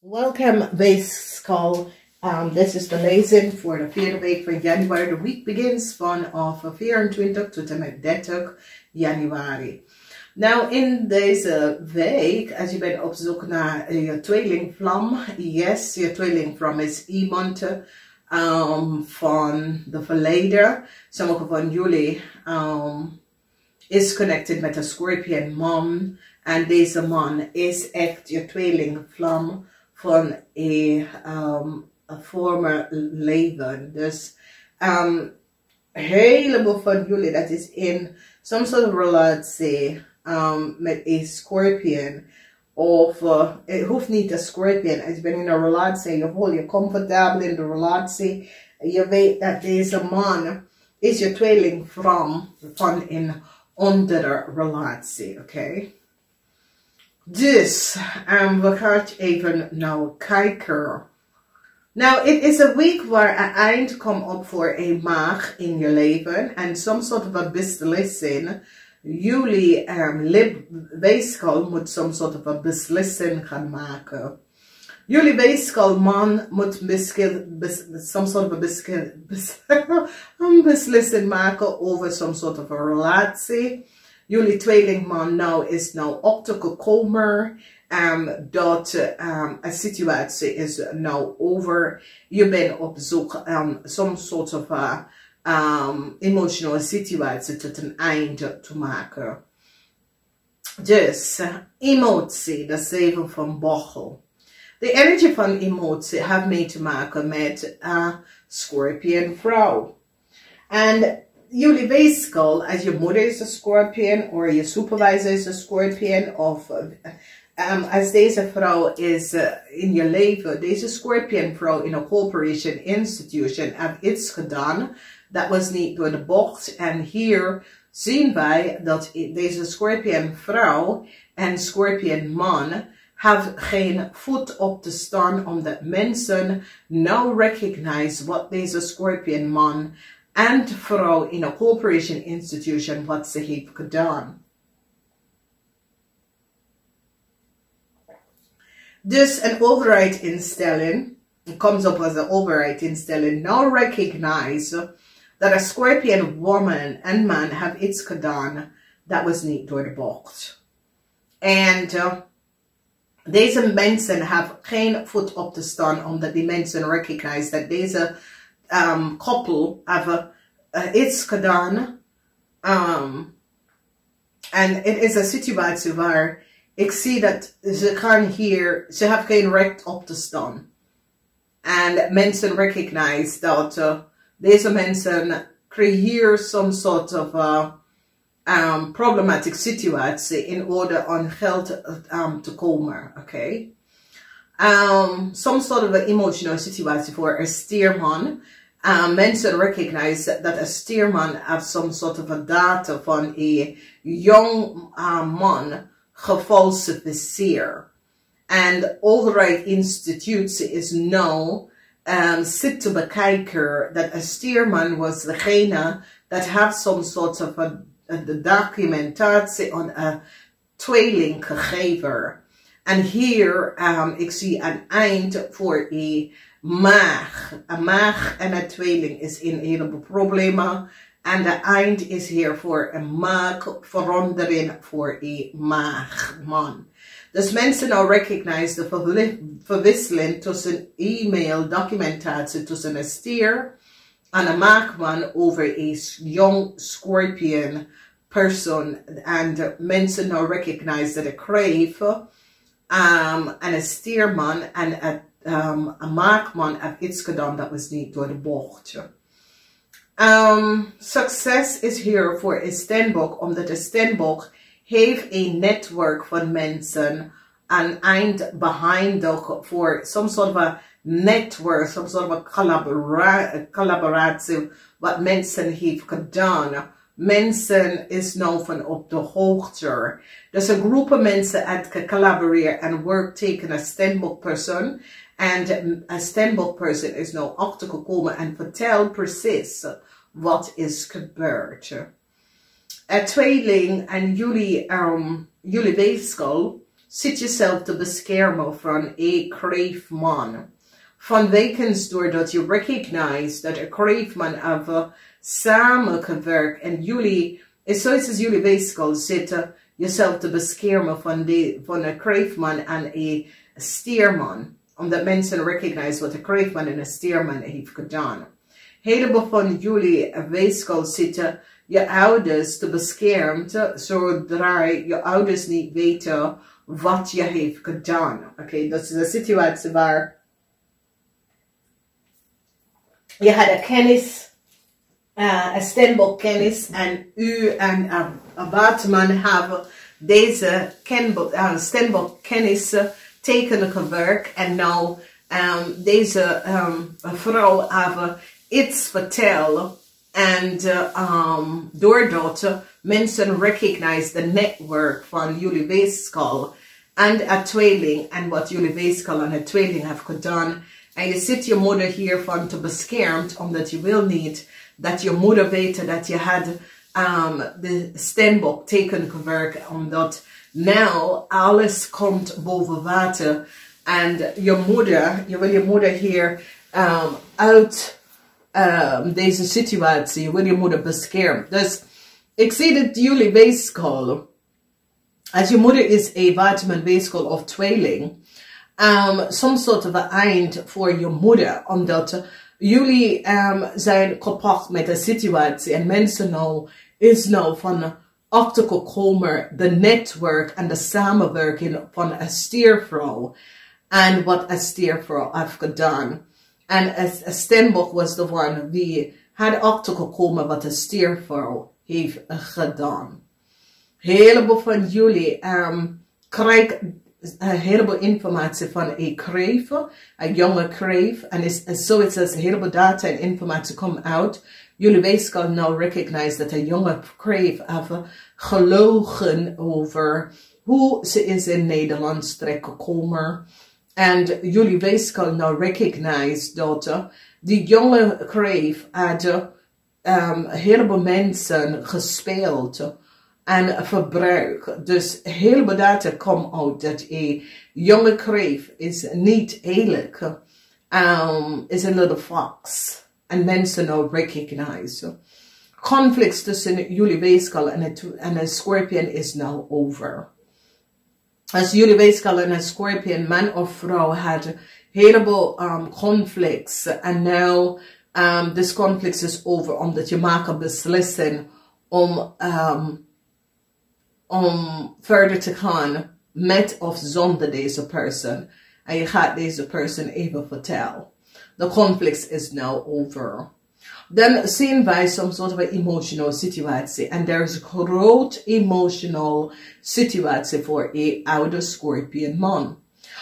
Welcome, WEEGSCHAAL. This is the lezing voor de vierde week van januari. De week begins vanaf 24 tot en met 30 januari. Nou, in deze week, als je bent op zoek naar je tweelingvlam, yes, je tweelingvlam is iemand van de verleden. Sommige van jullie is connected met een Scorpion man. En deze man is echt je tweelingvlam van een former leven. Dus een heleboel van jullie dat is in some sort of relatie met een Scorpion. Of het hoeft niet een Scorpion. Als je bent in een relatie, je voelt je comfortabel in de relatie. Je weet dat deze man is je tweelingvlam van een andere relatie. Oké? Dus, we gaan even nou kijken. Nou, het is een week waar een eind komt op voor een maag in je leven. En some sort of a beslissing. Jullie WEEGSCHAAL moet some sort of a beslissing gaan maken. Jullie WEEGSCHAAL man moet misschien some sort of a beslissing maken over some sort of a relatie. Jullie tweelingman nou is nou opgekomen dat een situatie is nou over. Je bent op zoek some sort of emotional situatie tot een einde te maken. Dus emotie, de 7 van bochel. De energie van emotie heeft mee te maken met Scorpion vrouw. En jullie WEEGSCHAAL, als je moeder is een Scorpion, of je supervisor is een Scorpion, of als deze vrouw is in je leven, deze Scorpion vrouw in een corporation institution, heeft iets gedaan, dat was niet door de bocht. En hier zien wij dat deze Scorpion vrouw en Scorpion man have geen voet op te staan, omdat mensen nou recognize wat deze Scorpion man en vrouw in een corporation institution wat ze heeft gedaan. Dus een overheidsinstelling, het komt op als een overheidsinstelling, now recognize dat een Scorpion woman en man have iets gedaan dat was niet door de bocht. En deze mensen hebben geen voet op te staan, omdat die mensen recognize dat deze koppel hebben iets gedaan. En het is een situatie waar ik zie dat ze gaan hier, ze hebben geen recht op te staan. En mensen recognize dat deze mensen creëren some sort of problematic situatie in order aan geld te komen. Oké? Some sort of emotional situatie voor een stierman. Mensen recognize dat een stierman heeft some sort of a data van een jong man gefalsificeerd. En de overheidsinstitutie is nou zit te bekijken dat een stierman was degene dat heeft some sort of de documentatie aan een tweeling gegeven. En hier, ik zie een eind voor een maag. Een maag en een tweeling is in een heleboel problemen. En de eind is hier voor een maagverandering voor een maagman. Dus mensen nou recognize de verwisseling tussen e-mail documentatie tussen een stier en een maagman over een jong Scorpion person. En mensen nou recognize dat de crave en een stierman en een maagman heeft iets gedaan dat was niet door de bocht. Succes is hier voor een steenbok, omdat een steenbok heeft een netwerk van mensen een eind behind voor some sort of a network, some sort of a collaboratie wat mensen heeft gedaan. Mensen is nou van op de hoogte. Dus een groep mensen heeft gecollaboreerd en werk tegen een steenbok persoon. En een steenbok persoon is nou achtergekomen en vertelt precies wat is gebeurd. Een tweeling en jullie WEEGSCHAAL zit jezelf te beschermen van een kreefman. Van wekens doordat je recognize dat een kreefman hebben samengewerkt en jullie, zoals als jullie weegschaal zitten jezelf te beschermen van een kreefman en een stierman. Omdat mensen recognize wat een kreefman en een stierman heeft gedaan. Heleboel van jullie weegschaal zitten je ouders te beschermen, zodra je ouders niet weten wat je heeft gedaan. Oké, dat is een situatie waar je had een kennis, een stembokkennis en u en een waterman hebben deze stembokkennis tekenen gewerkt en nou deze vrouw hebben iets vertellen en doordat mensen recognize de netwerk van jullie weegschaal en een tweeling en wat jullie weegschaal en een tweeling heeft gedaan. En je zit je moeder hiervan te beschermen, omdat je wil niet dat je moeder weet dat je had de stembok teken gewerkt, omdat nou alles komt boven water. En je wil je moeder hier uit deze situatie, je wil je moeder beschermen. Dus ik zie dat jullie weegschaal, als je moeder is een waterman weegschaal of tweeling, soms soort van eind voor je moeder, omdat jullie zijn gepakt met de situatie en mensen nou is nou van achtergekomen de netwerk en de samenwerking van een stiervrouw en wat een stiervrouw heeft gedaan. En een stembok was de one die had achtergekomen wat een stiervrouw heeft gedaan. Heleboel van jullie krijgen een heleboel informatie van een kreef, een jonge kreef. En zoiets als een heleboel data en informatie komt uit. Jullie weegschaal nou recognize dat een jonge kreef heeft gelogen over hoe ze is in Nederland terechtgekomen. En jullie weegschaal nou recognize dat die jonge kreef had een heleboel mensen gespeeld en verbruik. Dus heleboel data komt uit dat een jonge kreef is niet eerlijk, is een little fox. En mensen nou recognize. Conflicts tussen jullie weegschaal en een scorpion is nou over. Als jullie weegschaal en een scorpion, man of vrouw, had heleboel conflicts. En nu, this conflict is over, omdat je maakt een beslissing om verder te gaan met of zonder deze persoon. En je gaat deze persoon even vertellen. The conflict is now over. Dan zien wij some sort of an emotional situatie. En er is een groot emotional situatie voor een oude scorpion man.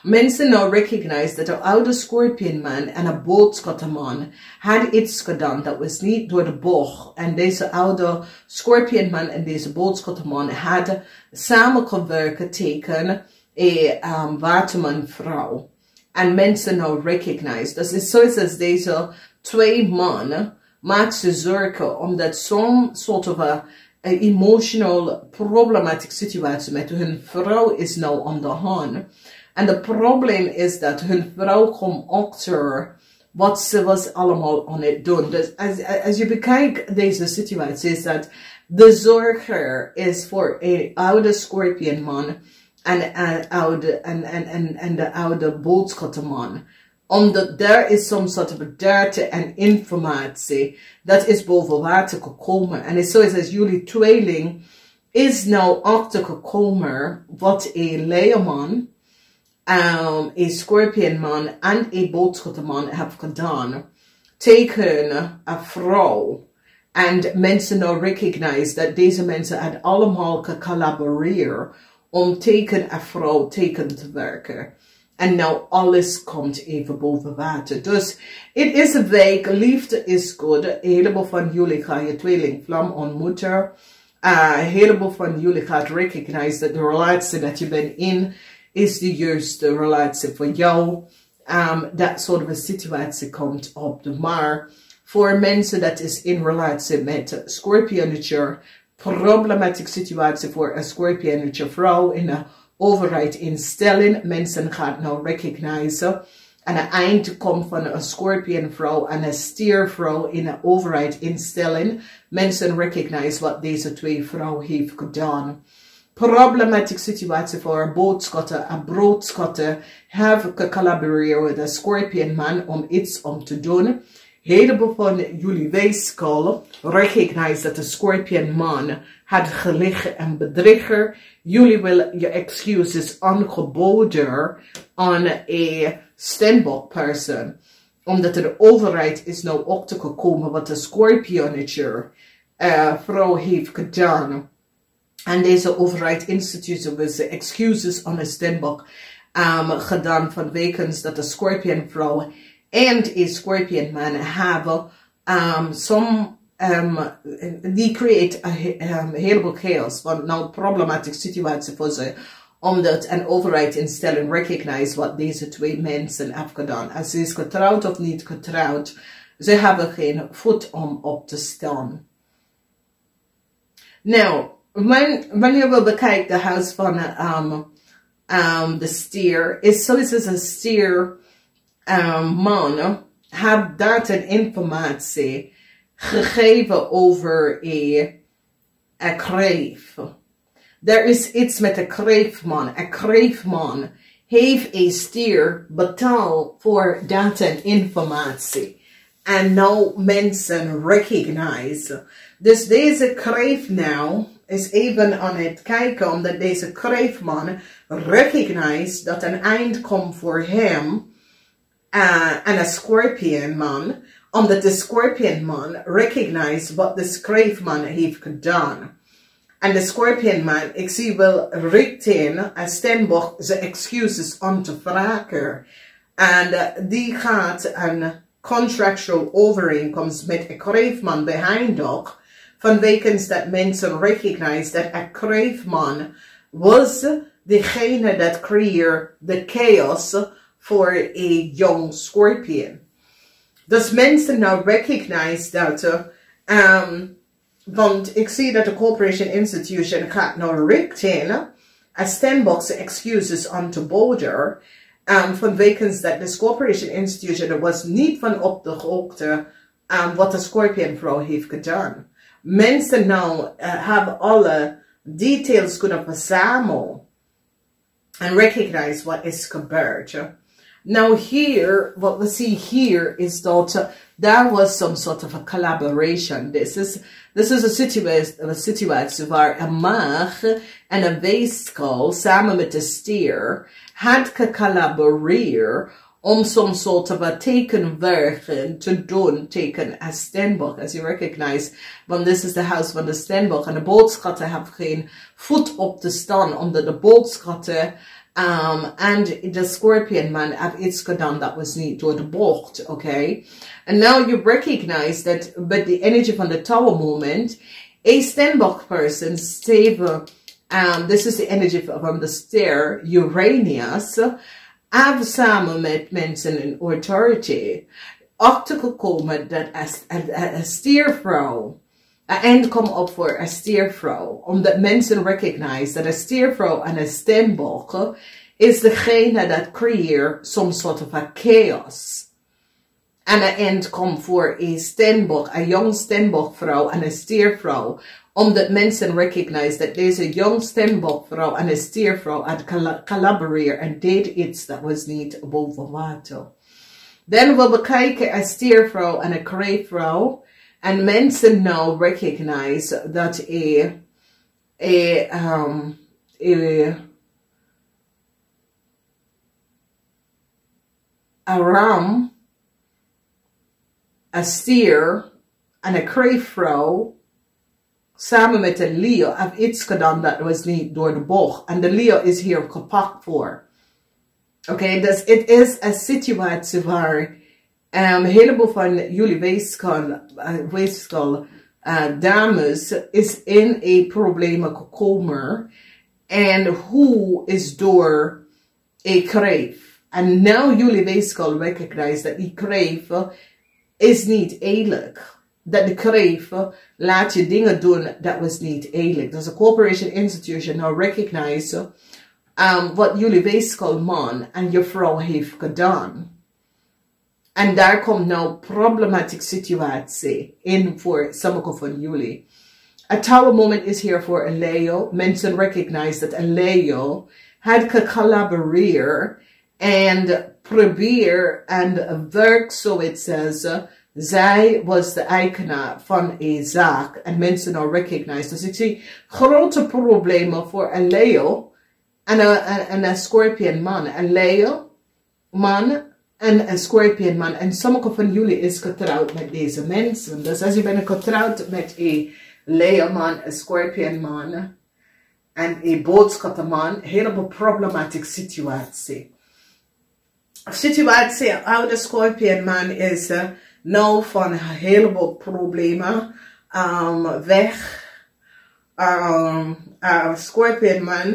Mensen nou recognize dat een oude scorpion man en een boodschappenman had iets gedaan dat was niet door de boog. En deze oude scorpion man en deze boodschappenman hadden samengewerkt tegen een waterman vrouw. En mensen nou recognize. Dat is zoiets als deze twee mannen maakt ze zorgen omdat zo'n soort van emotional problematic situatie met hun vrouw is nou aan de hand. En het probleem is dat hun vrouw komt achter wat ze was allemaal aan het doen. Dus als je bekijkt deze situatie is dat de zorger is voor een oude scorpion man en de oude boodschappenman. Omdat er is soms soort van data en informatie dat is boven water gekomen. En het is zoals als jullie tweeling is nou achtergekomen wat een leeuwman, een scorpionman en een boodschappenman hebben gedaan tegen een vrouw. En mensen nou recognize dat deze mensen had allemaal gecollaboreerd om tegen een vrouw tegen te werken. En nou alles komt even boven water. Dus het is een week. Liefde is goed. Een heleboel van jullie gaan je tweelingvlam ontmoeten. Een heleboel van jullie gaat recognize dat de relatie dat je bent in is de juiste relatie voor jou. Dat soort van situatie komt op. Maar voor mensen dat is in relatie met Scorpionetje, problematische situatie voor een Scorpionetje vrouw in een overheid instelling. Mensen gaan nou recognizen. En een eind komt van een scorpionvrouw en een stiervrouw in een overheidinstelling. Mensen recognize wat deze twee vrouwen heeft gedaan. Problematic situatie voor een boodschatten. Een broodschatten have collaborate with a scorpion man om iets om te doen. Heleboel van jullie weegschaal recognize dat de scorpion man had geliegen en bedrieger. Jullie willen je excuses aangeboden aan een Steenbok person. Omdat de overheid is nou ook te gekomen wat de scorpionature vrouw heeft gedaan. En deze overheid instituten was de excuses aan de Steenbok gedaan vanwege dat de scorpion vrouw en een scorpion man hebben die create een heleboel chaos. Want nou problematische situatie voor ze. Omdat een overheidinstelling recognize wat deze twee mensen hebben gedaan. Als ze is getrouwd of niet getrouwd, ze hebben geen voet om op te staan. Nou, wanneer we bekijken de huis van de stier, is sowieso een stier man, heeft dat een informatie gegeven over een kreef. Er is iets met een kreefman. Een kreefman heeft een stier betaald voor data en informatie. En nou mensen recognize. Dus deze kreef nou is even aan het kijken omdat deze kreefman recognize dat een eind komt voor hem en een scorpionman. Omdat de scorpionman recognize wat de kreefman heeft gedaan. En de scorpion man, ik zie wel richting een Steenbok zijn excuses om te vragen. En die gaat een contractual overeenkomst met een kreefman behind ook. Vanwege dat mensen recognize dat een kreefman was degene dat creëerde de chaos voor een young scorpion. Dus mensen nou recognize dat want ik zie dat de corporation institution gaat nou richting een Steenbok's excuses on to border. Vanwege dat de corporation institution was niet van op de hoogte wat de scorpion vrouw heeft gedaan. Mensen nou hebben alle details kunnen verzamelen en recognize wat is gebeurd. Now here, what we see here is that there was some sort of a collaboration. This is a situatie waar een maag en een weegschaal samen met de stier had gecollaboreerd om some sort of a tekenwerken te doen tegen een Steenbok. As you recognize, want this is the house van de Steenbok en de boodschatten hebben geen voet op te staan omdat de boodschatten and the scorpion man have iets gedaan that was niet door de bocht, okay? And now you recognize that, but the energy from the tower moment, a Steenbok person, this is the energy from the stair, Uranus, have samen met mensen in authority, achtergekomen dat een stiervrouw, een eind komt op voor een stiervrouw, omdat mensen recognize dat een stiervrouw en een Steenbok is degene dat creëert some sort of a chaos. En een eind komt voor een Steenbok, een jong Steenbok vrouw en een stiervrouw, omdat mensen recognize dat deze jong Steenbok vrouw en een stiervrouw had collaboreerd en deed iets dat was niet boven water. Dan we bekijken een stiervrouw en een kreefvrouw. En mensen now recognize dat a ram, een stier en een kreefvrouw samen met een leeuw hebben iets gedaan dat was niet door de bocht. En de leeuw is hier gepakt voor. Oké, dus het is een situatie waar een heleboel van jullie weegschaal dames is in een probleem gekomen. En hoe is door een kreef. En nu jullie weegschaal recognize dat die kreef is niet eerlijk. Dat de kreef laat je dingen doen dat was niet eerlijk. Dus de corporation institution now recognize wat jullie weegschaal man en je vrouw heeft gedaan. En daar komt nou problematische situatie in voor sommige van jullie. A tower moment is here voor een Leo. Mensen recognize dat een Leo had gecollaboreerd en probeer en werk zoiets says. Zij was de eigenaar van een zaak. En mensen nou recognize. Dus ik zie grote problemen voor een Leo en een Scorpion man. Een Leo man en een Scorpion man. En sommige van jullie is getrouwd met deze mensen. Dus als je bent getrouwd met een Leo man, een Scorpion man en een boodschappenman, helemaal problematische situatie. Situatie, oude Scorpion man is nou van een heleboel problemen weg. Scorpion man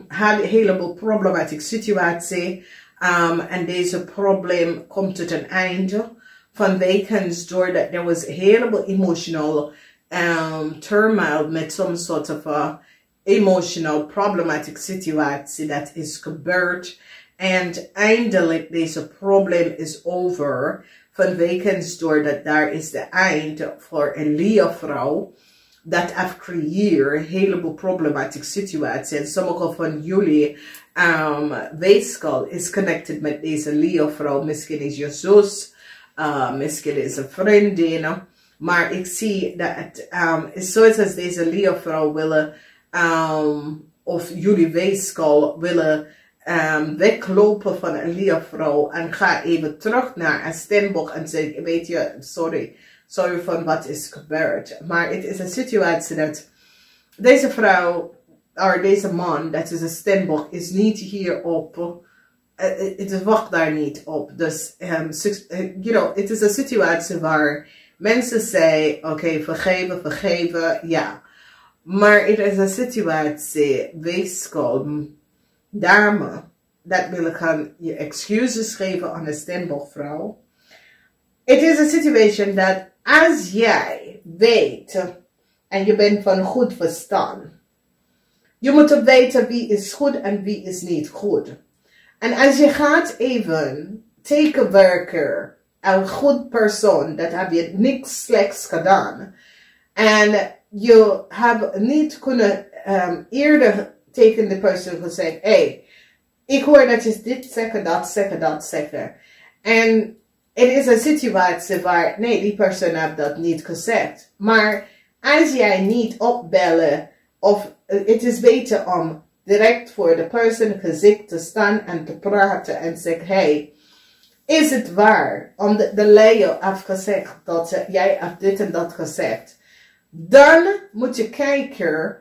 had een heleboel problematische situatie. En deze probleem komt tot een einde. Vanwege doordat er was een heleboel emotional turmoil met some sort of emotional problematic situatie dat is gebeurd. En eindelijk deze probleem is over. Vanwege doordat daar is de eind voor een Leo-vrouw. Dat heeft gecreëerd een heleboel problematische situatie. En sommige van jullie weegschaal is connected met deze Leo-vrouw. Misschien is je zus, misschien is een vriendin. Maar ik zie dat het is zoals als deze Leo-vrouw willen, of jullie weegschaal willen weglopen van een Leo-vrouw. En ga even terug naar een stembok en zeg, weet je, sorry van wat is gebeurd. Maar het is een situatie dat deze vrouw, of deze man, dat is een stembok, is niet hierop. Het wacht daar niet op. Dus, het is een situatie waar mensen zeggen, oké, vergeven, ja. Maar het is een situatie, weegschaal, dame, dat wil gaan je excuses geven aan een stembokvrouw. Het is een situatie dat als jij weet en je bent van goed verstand, je moet weten wie is goed en wie is niet goed. En als je gaat even tegenwerken, een goed persoon, dat heb je niks slechts gedaan. En je hebt niet kunnen eerder tegen de persoon gezegd, hey, ik hoor dat je dit zeggen, dat zeggen. En het is een situatie waar, nee, die persoon heeft dat niet gezegd. Maar als jij niet opbellen, of het is beter om direct voor de persoon gezicht te staan en te praten en zeggen, hey, is het waar? Omdat de Leo heeft gezegd dat jij hebt dit en dat gezegd. Dan moet je kijken,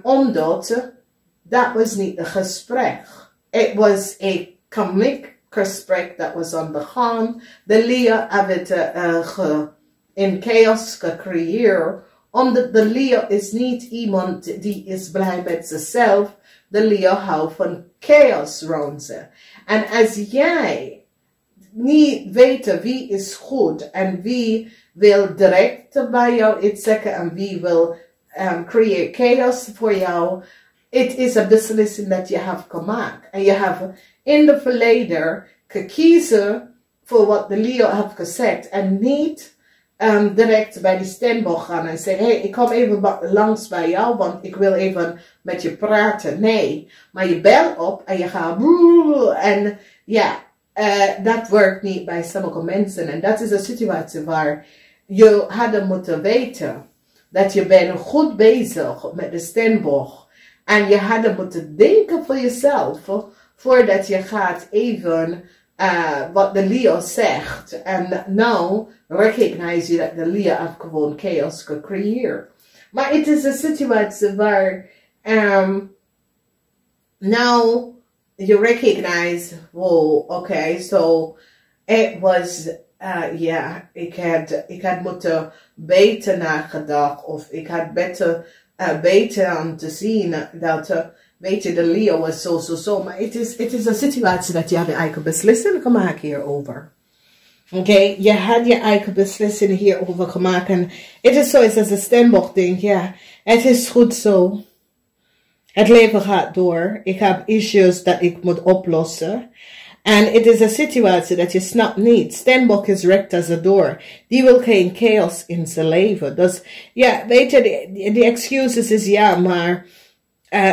omdat dat was niet een gesprek. Het was een comic gesprek dat was aan de gang. De Leo heeft het in chaos gecreëerd. Omdat de Leo is niet iemand die is blij met zichzelf. De Leo houdt van chaos rond ze. En als jij niet weet wie is goed en wie wil direct bij jou iets zeggen en wie wil creëren chaos voor jou. Het is een beslissing dat je hebt gemaakt. En je hebt in het verleden gekozen voor wat de Leo heeft gezegd. En niet direct bij die stembok gaan en zeggen, hey, ik kom even langs bij jou, want ik wil even met je praten. Nee, maar je belt op en je gaat en ja, dat werkt niet bij sommige mensen. En dat is een situatie waar je had moeten weten dat je bent goed bezig met de stembok. En je had moeten denken voor jezelf, voordat je gaat even wat de Leo zegt. En nou recognize je dat de Leo heeft gewoon chaos gecreëerd. Maar het is een situatie waar nou you recognize, wow, okay, so it was, ik had moeten beter nagedacht, of ik had beter om te zien dat, weet je, de Leo was zo. Maar het is een situatie dat je had je eigen beslissing gemaakt hierover. Oké, je had je eigen beslissing hierover gemaakt. En het is zoiets als de stembok denkt, ja, het is goed zo. Het leven gaat door. Ik heb issues dat ik moet oplossen. En het is een situatie dat je snapt niet. Steenbok is recht als een door. Die wil geen chaos in zijn leven. Dus ja, weet je, de excuses is ja, maar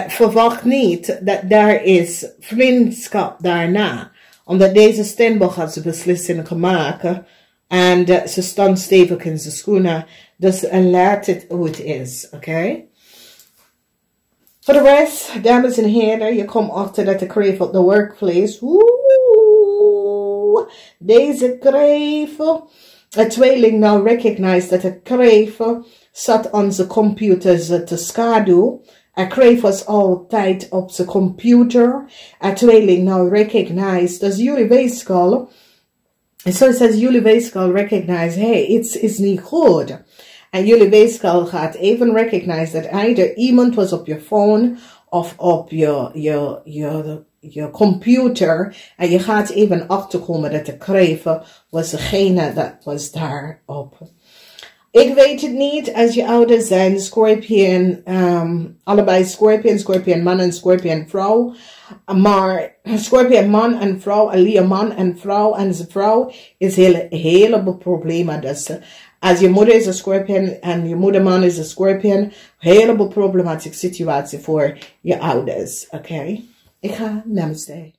verwacht niet dat daar is vriendschap daarna. Omdat deze Steenbok had zijn beslissing gemaakt. En ze staan stevig in zijn schoenen. Dus laat het hoe het is, oké? Voor de rest, dames en heren, je komt achter dat de kreef op de workplace. Oeh, deze kreef. Het tweeling nou recognize dat de kreef zat aan zijn computers te schaduw. Een kreef was altijd op zijn computer. Het tweeling nou recognize. Dus jullie weegschaal. Zoals jullie weegschaal recognize, hey, iets is niet goed. En jullie weegschaal gaat even recognize dat either iemand was op je phone of op je computer. En je gaat even achterkomen dat de kreef was degene dat was daarop. Ik weet het niet, als je ouders zijn, Scorpion, allebei Scorpion man en Scorpion vrouw. Maar Scorpion man en vrouw, Leo man en vrouw en zijn vrouw is een heleboel problemen. Dus als je moeder is een Scorpion en je moederman is een Scorpion, heleboel problematische situatie voor je ouders. Oké? Ik ga namaste.